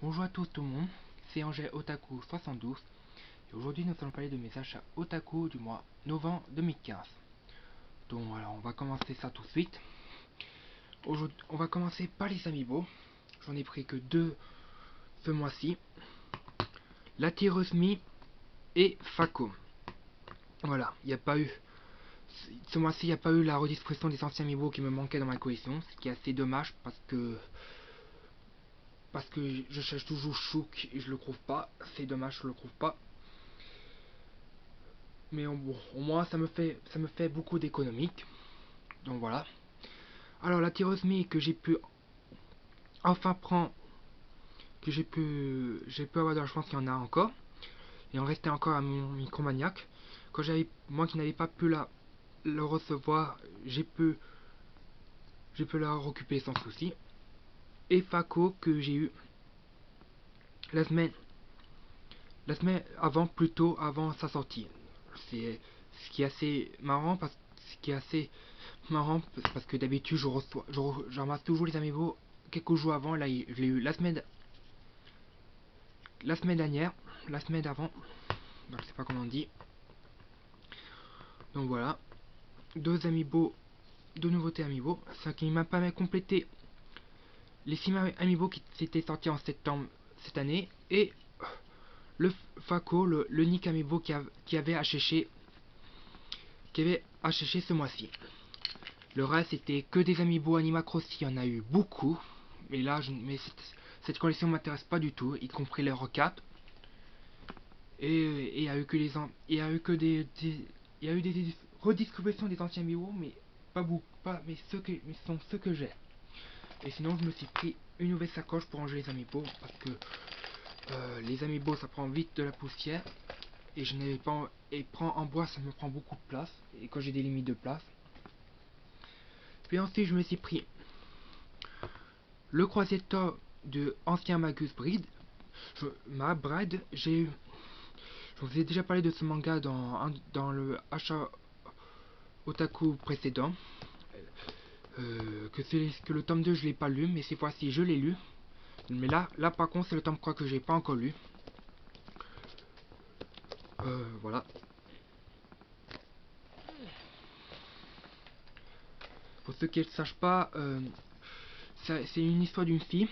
Bonjour à tous tout le monde, c'est Angèle Otaku 72 et aujourd'hui nous allons parler de mes achats Otaku du mois novembre 2015. Donc voilà, on va commencer ça tout de suite. Aujourd'hui, on va commencer par les amiibo. J'en ai pris que deux ce mois-ci. La tireuse Mi et Fako. Voilà, il n'y a pas eu ce mois-ci, il n'y a pas eu la redistribution des anciens amiibo qui me manquaient dans ma collection, ce qui est assez dommage parce que je cherche toujours Chouk et je le trouve pas. C'est dommage, je le trouve pas. Mais bon, au moins ça me fait beaucoup d'économiques. Donc voilà. Alors la tireuse Mi que j'ai pu enfin prendre, que j'ai pu avoir de la chance qu'il y en a encore. Il en restait encore à mon Micromaniac. Quand j'avais, moi qui n'avais pas pu le recevoir, j'ai pu la récupérer sans souci. Et Fako que j'ai eu la semaine, la semaine avant, plutôt avant sa sortie. C'est ce qui est assez marrant ce qui est assez marrant parce que d'habitude je ramasse toujours les amiibo quelques jours avant. Là, je l'ai eu la semaine dernière, la semaine d'avant. Donc, je sais pas comment on dit. Donc voilà, deux amiibo, deux nouveautés amiibo, ça qui m'a permis de compléter les 6 amiibo qui s'étaient sortis en septembre cette année et le Fako, le Nick amiibo qui avait HHé ce mois-ci. Le reste c'était que des amiibo Animacross, il y en a eu beaucoup, mais là cette collection m'intéresse pas du tout, y compris les Rock4. Et il y a eu que il y a eu que il y a eu des redistributions des anciens amiibo, mais pas beaucoup, pas mais mais ce sont ceux que j'ai. Et sinon je me suis pris une nouvelle sacoche pour ranger les amiibo parce que les amiibo ça prend vite de la poussière et je n'avais pas et prend en bois ça me prend beaucoup de place et quand j'ai des limites de place. Puis ensuite je me suis pris le croisetta de ancien Magus Bride. Ma Bride, je vous ai déjà parlé de ce manga dans le achat Otaku précédent. Que le tome 2 je l'ai pas lu, mais cette fois-ci je l'ai lu. Mais là par contre c'est le tome 3 que j'ai pas encore lu. Voilà. Pour ceux qui ne le sachent pas, c'est une histoire d'une fille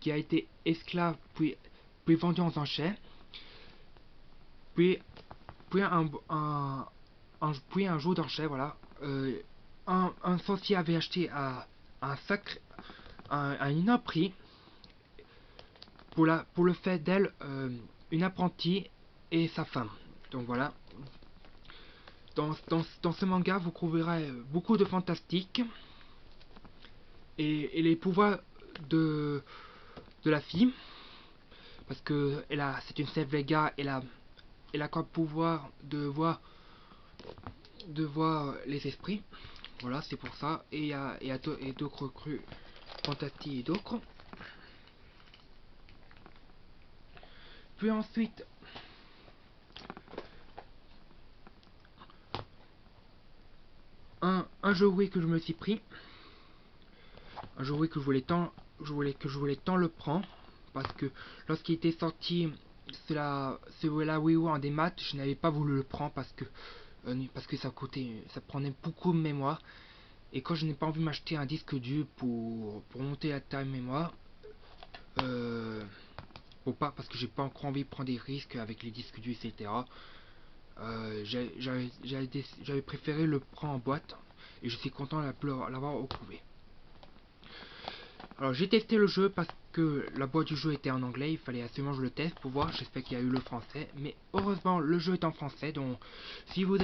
qui a été esclave puis vendue en enchères. Puis, puis puis un jour d'enchères, voilà. Un sorcier avait acheté à un sacré, un énorme prix pour le fait d'elle une apprentie et sa femme. Donc voilà. Dans ce manga, vous trouverez beaucoup de fantastique et les pouvoirs de, de la fille. Parce que c'est une Sève Vega, elle a comme pouvoir de voir les esprits. Voilà, c'est pour ça. Et il y a d'autres crues fantastiques et d'autres. Puis ensuite, un jouet que je me suis pris. Un jouet que je voulais tant le prendre. Parce que lorsqu'il était sorti sur la Wii U en démat, je n'avais pas voulu le prendre parce que ça prenait beaucoup de mémoire. Et quand je n'ai pas envie de m'acheter un disque dur pour monter la taille mémoire, parce que j'ai pas encore envie de prendre des risques avec les disques durs, etc. J'avais préféré le prendre en boîte et je suis content de l'avoir retrouvé. Alors j'ai testé le jeu parce que la boîte du jeu était en anglais, il fallait absolument que je le teste pour voir, j'espère qu'il y a eu le français, mais heureusement le jeu est en français, donc si vous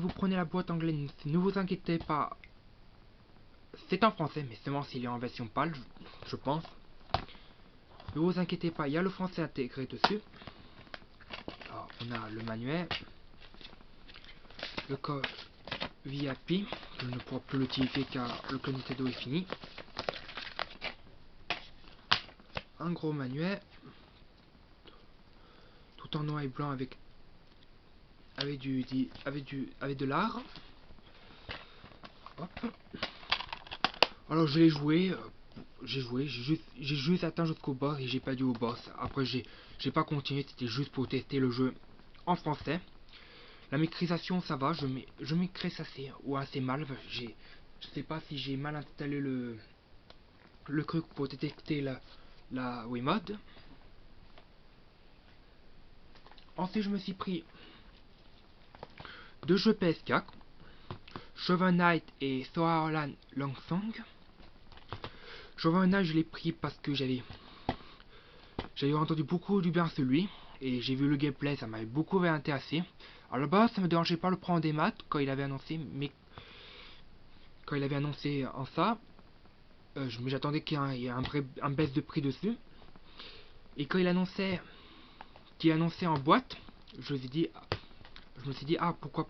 prenez la boîte anglaise, ne vous inquiétez pas, c'est en français, mais seulement s'il est en version PAL, je pense. Ne vous inquiétez pas, il y a le français intégré dessus. Alors, on a le manuel, le code VIP, je ne pourrai plus l'utiliser car le code Nintendo est fini. Un gros manuel, tout en noir et blanc avec de l'art. Hop. Alors je l'ai joué, j'ai juste atteint jusqu'au boss et j'ai pas dû au boss. Après j'ai pas continué, c'était juste pour tester le jeu en français. La maîtrisation ça va, je maîtrise assez mal. Je sais pas si j'ai mal installé le truc pour détecter la Wiimote. Ensuite je me suis pris deux jeux PS4, Shovel Knight et Sword Art Online Long Song. Shovel Knight je l'ai pris parce que j'avais entendu beaucoup du bien celui et j'ai vu le gameplay, ça m'avait beaucoup intéressé. Alors là-bas ça me dérangeait pas le prendre des maths quand il avait annoncé, mais quand il avait annoncé en ça, j'attendais qu'il y ait un baisse de prix dessus. Et quand il annonçait en boîte, je me suis dit ah pourquoi.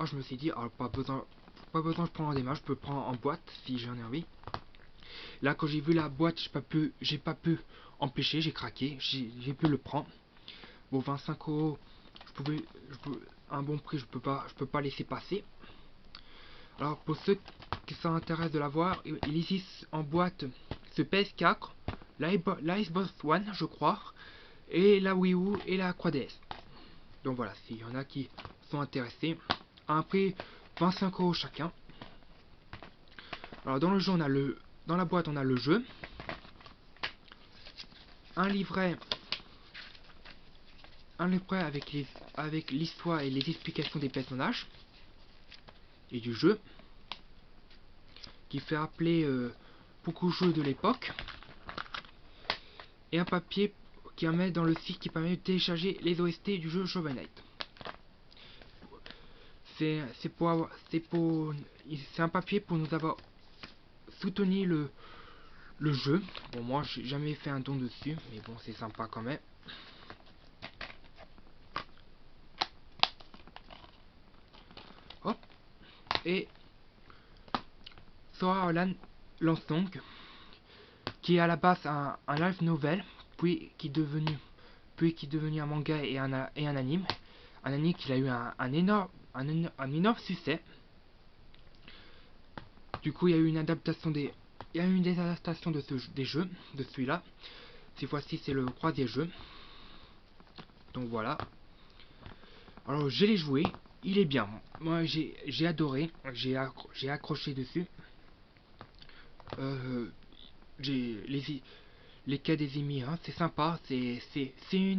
Je me suis dit pas besoin de prendre en démat, je peux prendre en boîte si j'en ai envie. Là quand j'ai vu la boîte, j'ai pas pu empêcher, j'ai craqué, j'ai pu le prendre. Bon 25 €, un bon prix, je peux pas laisser passer. Alors pour ceux qui s'intéressent de l'avoir, il existe en boîte ce PS4, la Xbox One je crois, et la Wii U et la 3DS. Donc voilà, s'il y en a qui sont intéressés, à un prix 25 € chacun. Alors dans le jeu dans la boîte on a le jeu, un livret avec l'histoire et les explications des personnages et du jeu, qui fait appeler beaucoup de jeux de l'époque, et un papier qui met dans le site qui permet de télécharger les OST du jeu Shovel Knight. C'est un papier pour nous avoir soutenu le jeu. Bon, moi j'ai jamais fait un don dessus, mais bon, c'est sympa quand même. Hop. Et Sword Art Online Long Song, qui est à la base un live novel, puis qui est devenu un manga et un anime. Un anime qui a eu un énorme succès. Du coup, il y a eu une adaptation des jeux de celui-là. Cette fois-ci, c'est le troisième jeu. Donc voilà. Alors, je l'ai joué. Il est bien. Moi, j'ai adoré. J'ai accroché dessus. J'ai les cas des ennemis, hein, c'est sympa. C'est une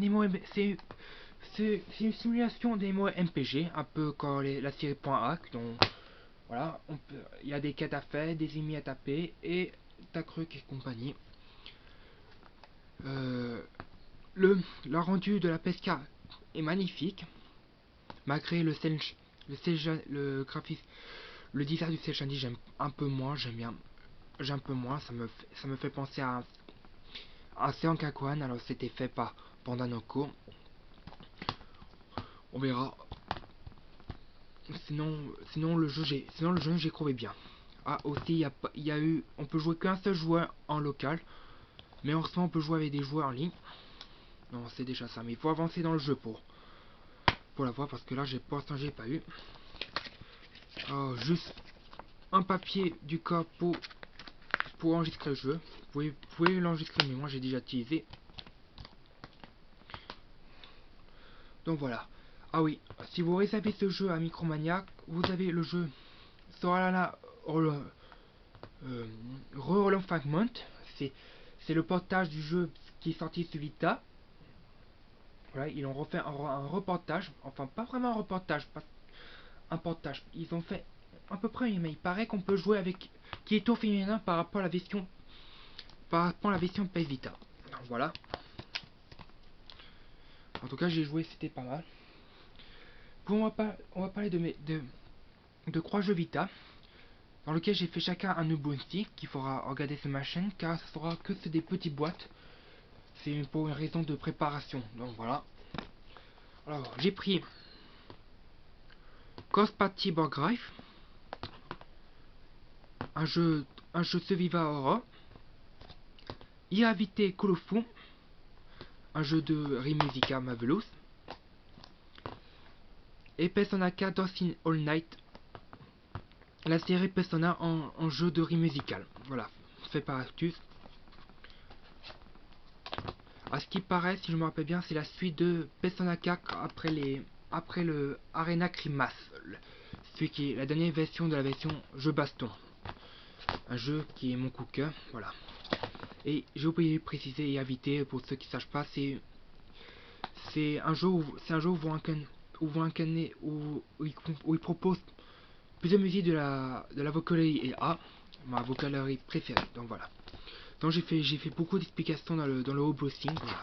simulation des mots MPG, un peu comme la série .hack. Donc voilà, il y a des quêtes à faire, des ennemis à taper et Tacruc et compagnie. La rendu de la pesca est magnifique, malgré le graphisme, le design du cel shading j'aime un peu moins, j'aime un peu moins, ça me fait penser à Seankakwan, alors c'était fait par Pandanoko. On verra. Sinon le jeu j'ai trouvé bien. Ah aussi on peut jouer qu'un seul joueur en local, mais en ce moment on peut jouer avec des joueurs en ligne. Non c'est déjà ça, mais il faut avancer dans le jeu pour l'avoir, parce que là pour l'instant j'ai pas eu. Juste un papier du cas pour enregistrer le jeu. Vous pouvez l'enregistrer, mais moi j'ai déjà utilisé. Donc voilà. Ah oui, si vous réservez ce jeu à Micromania, vous avez le jeu Sorala Roland Fragment. C'est le portage du jeu qui est sorti sur Vita. Voilà, ils ont refait un reportage, enfin pas vraiment un reportage, un portage. Ils ont fait à peu près, mais il paraît qu'on peut jouer avec qui est au féminin par rapport à la version PS Vita. Donc, voilà. En tout cas, j'ai joué, c'était pas mal. On va parler de 3 jeux Vita, dans lequel j'ai fait chacun un unboxing qu'il faudra regarder sur ma chaîne, car ce sera que des petites boîtes. C'est pour une raison de préparation. Donc voilà. Alors, j'ai pris Ghost Party Burgrife, un jeu Survival Horror, Iravite Kolofu, un jeu de Rimusica Marvelous, et Persona 4 Dancing All Night, la série Persona en jeu de Rimusical. Voilà, fait par Actus. À ce qui paraît, si je me rappelle bien, c'est la suite de Persona 4 après le Arena Climax, celui qui est la dernière version de la version jeu baston. Un jeu qui est mon coup de cœur, voilà. Et j'ai oublié de préciser et inviter pour ceux qui ne sachent pas, c'est un jeu où il propose plusieurs musiques de la vocalerie et A, ma vocalerie préférée. Donc voilà. Donc j'ai fait beaucoup d'explications dans le unboxing. Voilà.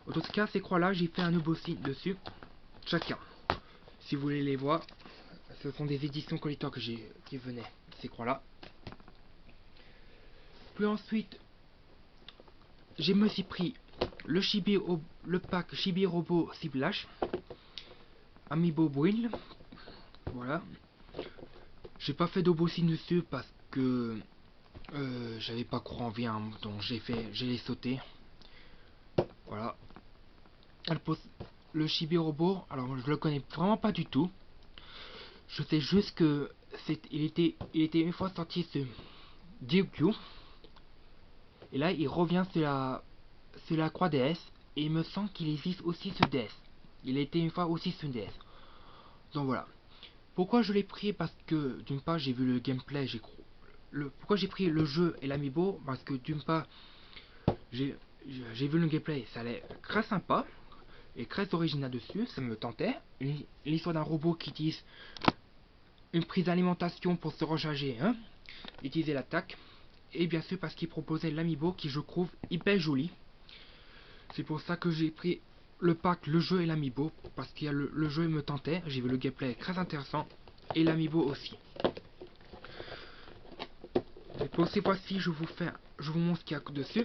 En tout cas, ces croix-là, j'ai fait un unboxing dessus, chacun. Si vous voulez les voir, ce sont des éditions collector qui venaient, ces croix-là. Puis ensuite, je me suis pris le pack Chibi Robo Ciblage, Amiibo Bwill. Voilà. J'ai pas fait d'unboxing dessus parce que j'avais pas trop envie, hein, donc j'ai les sauté. Voilà. Le Robot, alors je le connais vraiment pas du tout. Je sais juste que il était une fois sorti sur GameCube. Et là il revient sur la 3DS. Et il me semble qu'il existe aussi sur DS. Il a été une fois aussi sur DS. Donc voilà. Pourquoi je l'ai pris? Parce que d'une part j'ai vu le gameplay, pourquoi j'ai pris le jeu et l'amiibo? Parce que d'une part j'ai vu le gameplay, ça allait très sympa et très original dessus, ça me tentait. L'histoire d'un robot qui utilise une prise d'alimentation pour se recharger, hein, utiliser l'attaque. Et bien sûr parce qu'il proposait l'amiibo qui je trouve hyper joli. C'est pour ça que j'ai pris le pack, le jeu et l'amiibo, parce qu'il y a le jeu me tentait, j'ai vu le gameplay très intéressant et l'amiibo aussi. Et pour ces fois-ci, je vous montre ce qu'il y a dessus.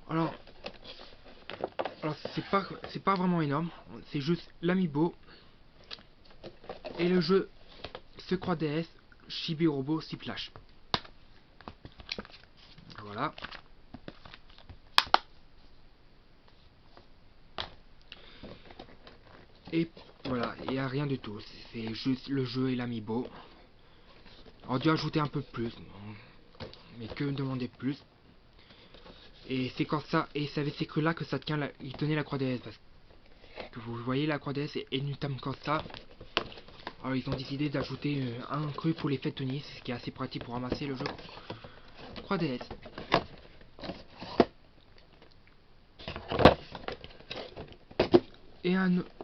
Alors c'est pas vraiment énorme, c'est juste l'amiibo et le jeu Secret DS Chibi Robo Ciblage. Voilà. Et voilà, il n'y a rien du tout, c'est juste le jeu et l'amiibo. On a dû ajouter un peu plus, mais que demander plus. Et c'est comme ça, et c'est avec ces creux là que ça tient, il tenait la croix DS, parce que vous voyez la croix DS est énorme comme ça. Alors ils ont décidé d'ajouter un creux pour les fêtes tenir, ce qui est assez pratique pour ramasser le jeu 3DS.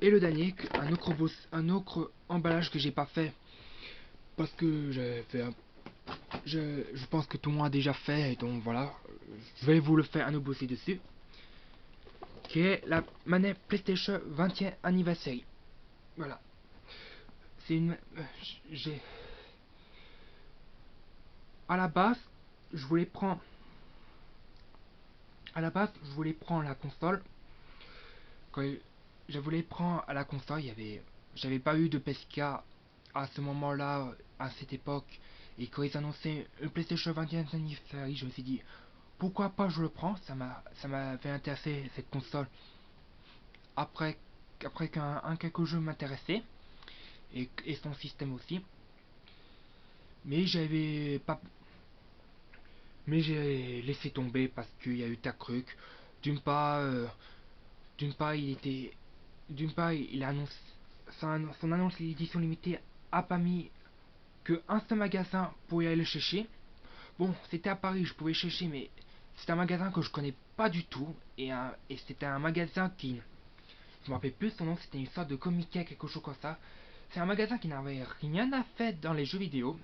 Et le dernier, un autre emballage que j'ai pas fait parce que j'avais fait je pense que tout le monde a déjà fait, donc voilà, je vais vous le faire un unboxing dessus, qui est la manette PlayStation 20e anniversaire. Voilà, c'est une j'ai à la base je voulais prendre la console. Quand je voulais prendre à la console, j'avais pas eu de PSK à ce moment-là, à cette époque, et quand ils annonçaient une PlayStation 20e anniversaire, je me suis dit pourquoi pas je le prends, ça m'avait intéressé cette console. Après qu'un quelques jeux m'intéressaient et son système aussi, mais j'avais pas mais j'ai laissé tomber parce qu'il y a eu ta truc. D'une part, d'une part il annonce son annonce l'édition limitée a pas mis que un seul magasin pour y aller le chercher. Bon, c'était à Paris, je pouvais chercher, mais c'était un magasin que je connais pas du tout et c'était un magasin qui, je me rappelle plus son nom, c'était une sorte de comiquet, quelque chose comme ça. C'est un magasin qui n'avait rien à faire dans les jeux vidéo,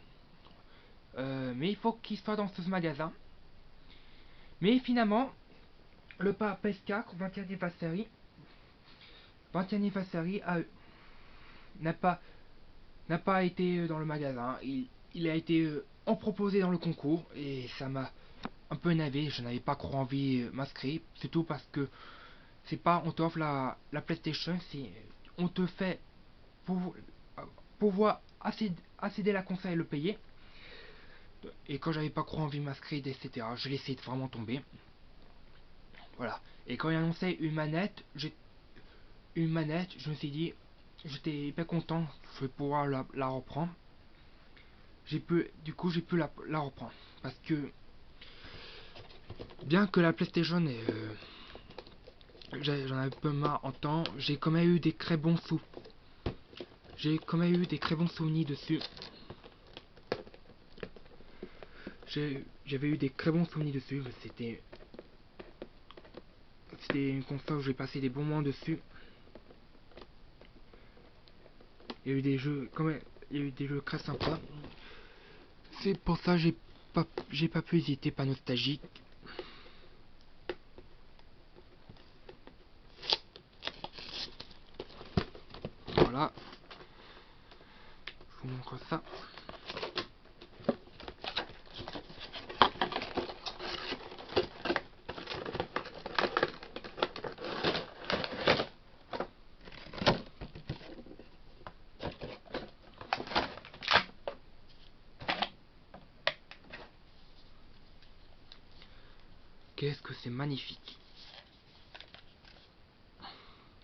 mais il faut qu'il soit dans ce magasin. Mais finalement, le pas PS4 20e anniversary, 20e anniversary n'a pas été dans le magasin. Il a été en proposé dans le concours et ça m'a un peu énervé. Je n'avais pas trop envie de m'inscrire, surtout parce que c'est pas on t'offre la PlayStation, c'est on te fait pour pouvoir accéder à la console et le payer. Et quand j'avais pas trop envie de m'inscrire, etc., je laissais vraiment tomber. Voilà. Et quand il annonçait une manette, je me suis dit, j'étais hyper content, je vais pouvoir la reprendre. du coup j'ai pu la reprendre. Parce que bien que la PlayStation j'en avais peu marre en temps, j'ai quand même eu des très bons souvenirs dessus. J'avais eu des très bons souvenirs dessus. C'était une console où j'ai passé des bons moments dessus. Il y a eu des jeux quand même, il y a eu des jeux très sympas. C'est pour ça que j'ai pas pu hésiter, pas nostalgique. Voilà. Je vous montre ça. Qu'est-ce que c'est magnifique.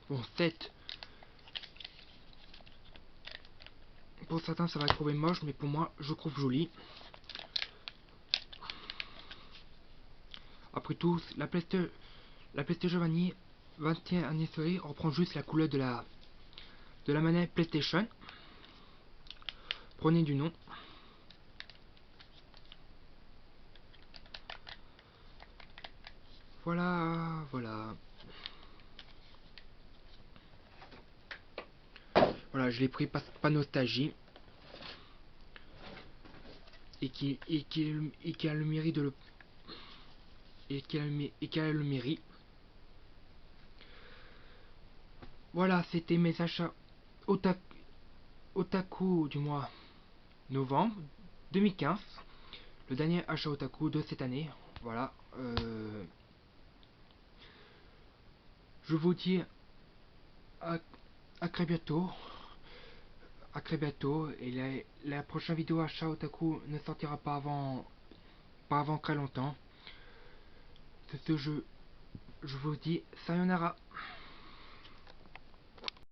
Bon, 7. Pour certains, ça va trouver moche, mais pour moi, je trouve joli. Après tout, la PlayStation 21 anniversaire reprend juste la couleur de la manette PlayStation. Prenez du nom. Voilà, voilà. Voilà, je l'ai pris pas nostalgie. Et qui a le mérite de le et qui a le mérite. Voilà, c'était mes achats otaku du mois novembre 2015. Le dernier achat otaku de cette année. Voilà. Je vous dis à, à très bientôt. À très bientôt. Et la prochaine vidéo achat otaku ne sortira pas avant très longtemps. C'est ce jeu. Je vous dis sayonara.